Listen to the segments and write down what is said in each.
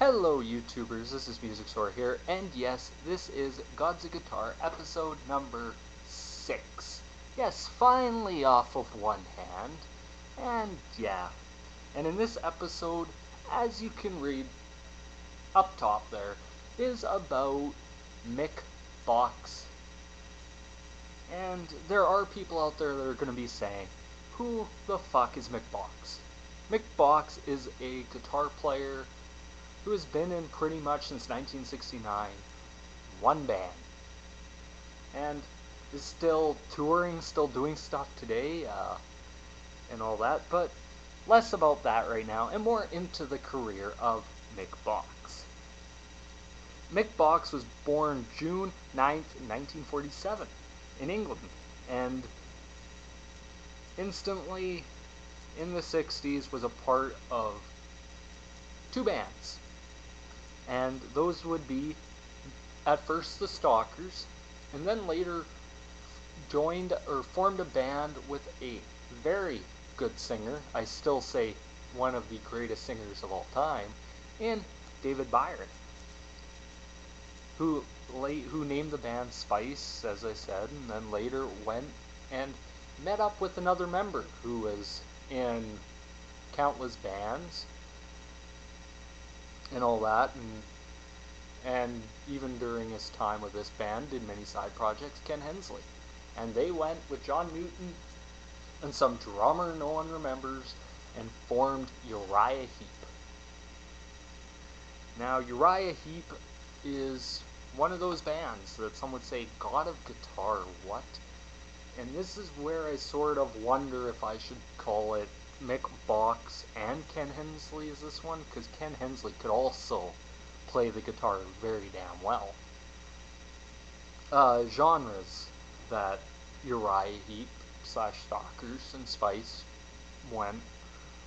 Hello YouTubers, this is Musicswhore here, and yes, this is Gods of Guitar episode number 6. Yes, finally off of one hand, and yeah. And in this episode, as you can read up top there, is about Mick Box. And there are people out there that are going to be saying, who the fuck is Mick Box? Mick Box is a guitar player who has been in pretty much since 1969, one band, and is still touring, still doing stuff today, and all that, but less about that right now, and more into the career of Mick Box. Mick Box was born June 9th, 1947, in England, and instantly, in the 60s, was a part of two bands. And those would be, at first, the Stalkers, and then later joined or formed a band with a very good singer, I still say one of the greatest singers of all time, in David Byron, who named the band Spice, as I said, and then later went and met up with another member who was in countless bands and all that, and even during his time with this band did many side projects, Ken Hensley. And they went with John Newton and some drummer no one remembers and formed Uriah Heep. Now Uriah Heep is one of those bands that some would say, God of Guitar, what? And this is where I sort of wonder if I should call it Mick Box and Ken Hensley as this one, because Ken Hensley could also play the guitar very damn well. Genres that Uriah Heep / Stalkers and Spice went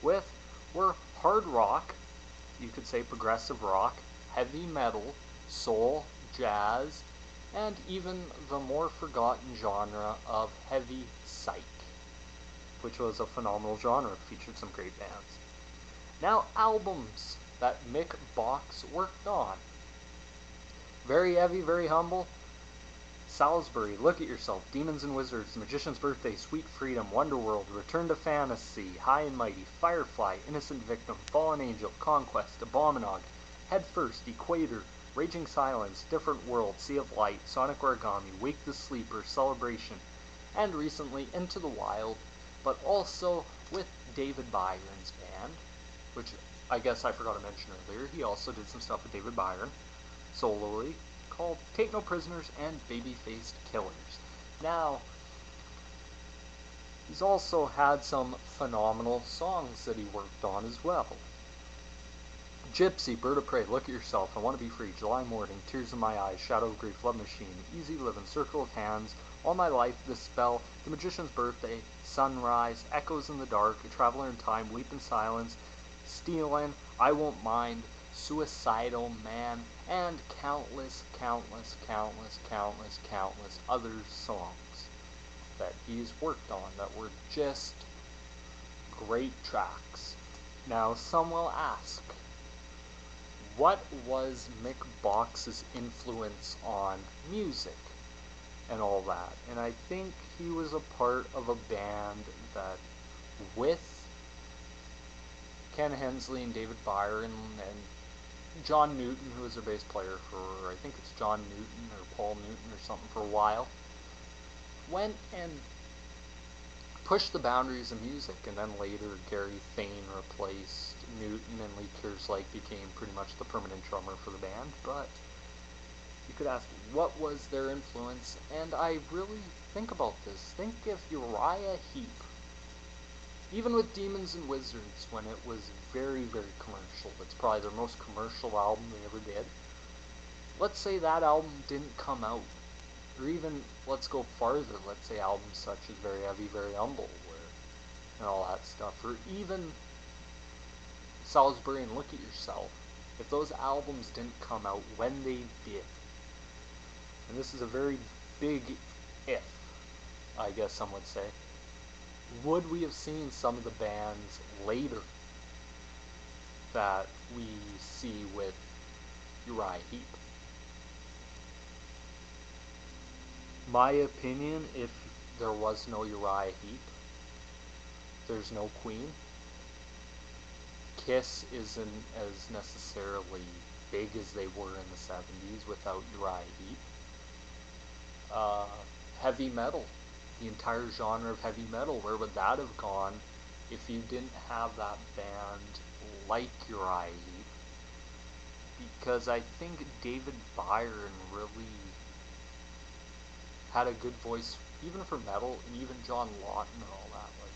with were hard rock, you could say progressive rock, heavy metal, soul, jazz, and even the more forgotten genre of heavy psych, which was a phenomenal genre, featured some great bands. Now, albums that Mick Box worked on. Very heavy, very humble. Salisbury, Look at Yourself, Demons and Wizards, The Magician's Birthday, Sweet Freedom, Wonderworld, Return to Fantasy, High and Mighty, Firefly, Innocent Victim, Fallen Angel, Conquest, Abominog, Head First, Equator, Raging Silence, Different World, Sea of Light, Sonic Origami, Wake the Sleeper, Celebration, and recently Into the Wild, but also with David Byron's band, which I guess I forgot to mention earlier. He also did some stuff with David Byron, sololy, called Take No Prisoners and Baby-Faced Killers. Now, he's also had some phenomenal songs that he worked on as well. Gypsy, Bird of Prey, Look at Yourself, I Want to Be Free, July Morning, Tears in My Eyes, Shadow of Grief, Love Machine, Easy Living, Circle of Hands, All My Life, The Spell, The Magician's Birthday, Sunrise, Echoes in the Dark, A Traveler in Time, Weep in Silence, Stealin', I Won't Mind, Suicidal Man, and countless other songs that he's worked on that were just great tracks. Now, some will ask, what was Mick Box's influence on music and all that? And I think he was a part of a band that, with Ken Hensley and David Byron and John Newton, who was their bass player for, I think it's John Newton or Paul Newton or something for a while, went and pushed the boundaries of music, and then later Gary Thane replaced Newton and Lee Kerslake became pretty much the permanent drummer for the band. But you could ask, what was their influence? And I really think about this. Think if Uriah Heep, even with Demons and Wizards, when it was very, very commercial, it's probably their most commercial album they ever did. Let's say that album didn't come out. Or even, let's go farther, let's say albums such as Very Heavy, Very Humble, and all that stuff. Or even Salisbury and Look at Yourself. If those albums didn't come out when they did, and this is a very big if, I guess some would say, would we have seen some of the bands later that we see with Uriah Heep. My opinion, if there was no Uriah Heep, there's no Queen. Kiss isn't as necessarily big as they were in the 70s without Uriah Heep. Heavy metal, the entire genre of heavy metal, where would that have gone if you didn't have that band like Uriah Heep? Because I think David Byron really had a good voice, even for metal, and even John Lawton and all that. Like,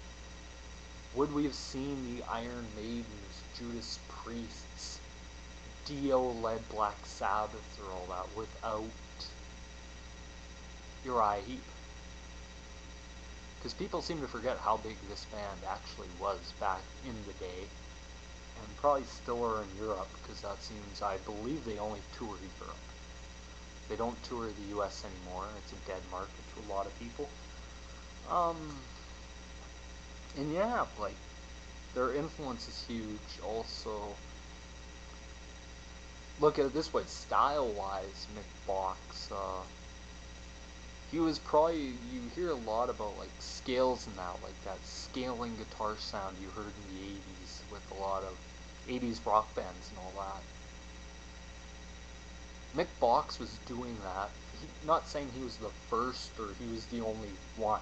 would we have seen the Iron Maidens, Judas Priests, Dio-led Black Sabbath, or all that without Uriah Heep? Because people seem to forget how big this band actually was back in the day, and probably still are in Europe, because that seems, I believe they only tour Europe. They don't tour the US anymore. It's a dead market to a lot of people. And yeah, like, their influence is huge. Also, look at it this way, style-wise, Mick Box, he was probably, you hear a lot about, like, scales and that scaling guitar sound you heard in the 80s with a lot of 80s rock bands and all that. Mick Box was doing that. Not saying he was the first or he was the only one,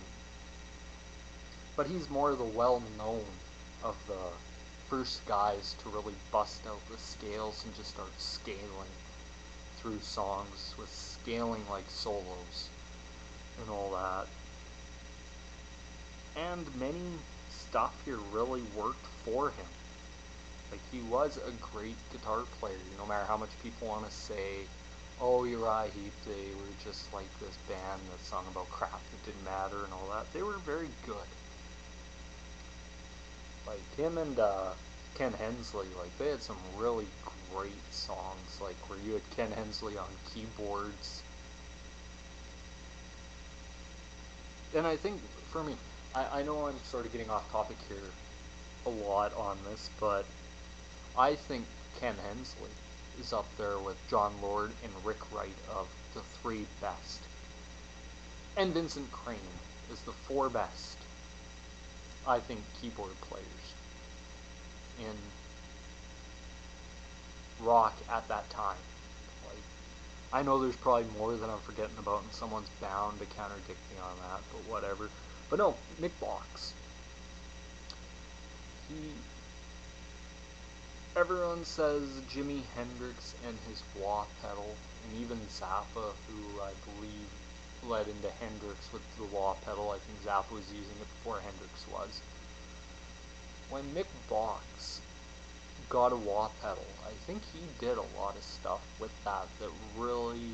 but he's more the well-known of the first guys to really bust out the scales and just start scaling through songs with scaling like solos and all that. And many stuff here really worked for him. Like, he was a great guitar player, no matter how much people want to say, oh, Uriah Heep, they were just like this band that sung about crap that didn't matter and all that. They were very good. Like, him and Ken Hensley, like, they had some really great songs, like, where you had Ken Hensley on keyboards. And I think, for me, I know I'm sort of getting off topic here a lot on this, but I think Ken Hensley is up there with John Lord and Rick Wright of the three best. And Vincent Crane is the four best, I think, keyboard players in rock at that time. Like, I know there's probably more that I'm forgetting about, and someone's bound to contradict me on that, but whatever. But no, Mick Box. Everyone says Jimi Hendrix and his wah pedal, and even Zappa, who I believe led into Hendrix with the wah pedal. I think Zappa was using it before Hendrix was. When Mick Box got a wah pedal, I think he did a lot of stuff with that really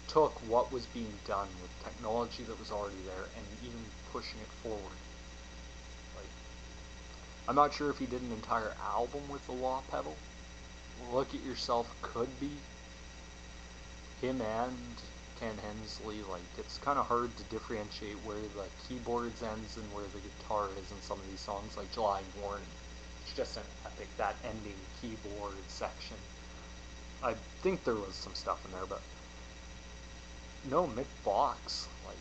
took what was being done with technology that was already there and even pushing it forward. Like, I'm not sure if he did an entire album with the wah pedal. Look at Yourself could be. Him and Ken Hensley, like, it's kind of hard to differentiate where the keyboards ends and where the guitar is in some of these songs, like July Morning. It's just an epic, that ending keyboard section. I think there was some stuff in there, but no, Mick Box, like,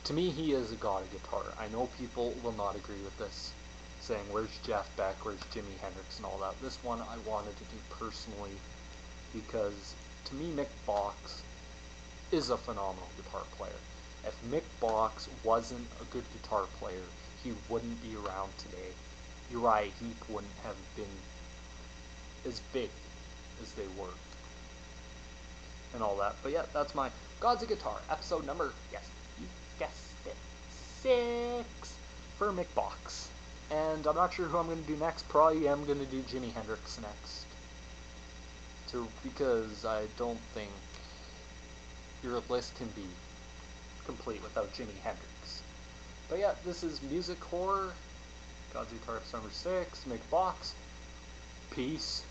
to me, he is a god of guitar. I know people will not agree with this, saying, where's Jeff Beck, where's Jimi Hendrix and all that. This one I wanted to do personally because, to me, Mick Box is a phenomenal guitar player. If Mick Box wasn't a good guitar player, he wouldn't be around today. Uriah Heep wouldn't have been as big as they were. And all that. But yeah, that's my Gods of Guitar, episode number, yes, you guessed it, 6 for Mick Box. And I'm not sure who I'm going to do next. Probably am going to do Jimi Hendrix next. Because I don't think your list can be complete without Jimi Hendrix. But yeah, this is Musicswhore, Gods of Guitar, episode number 6, Mick Box. Peace.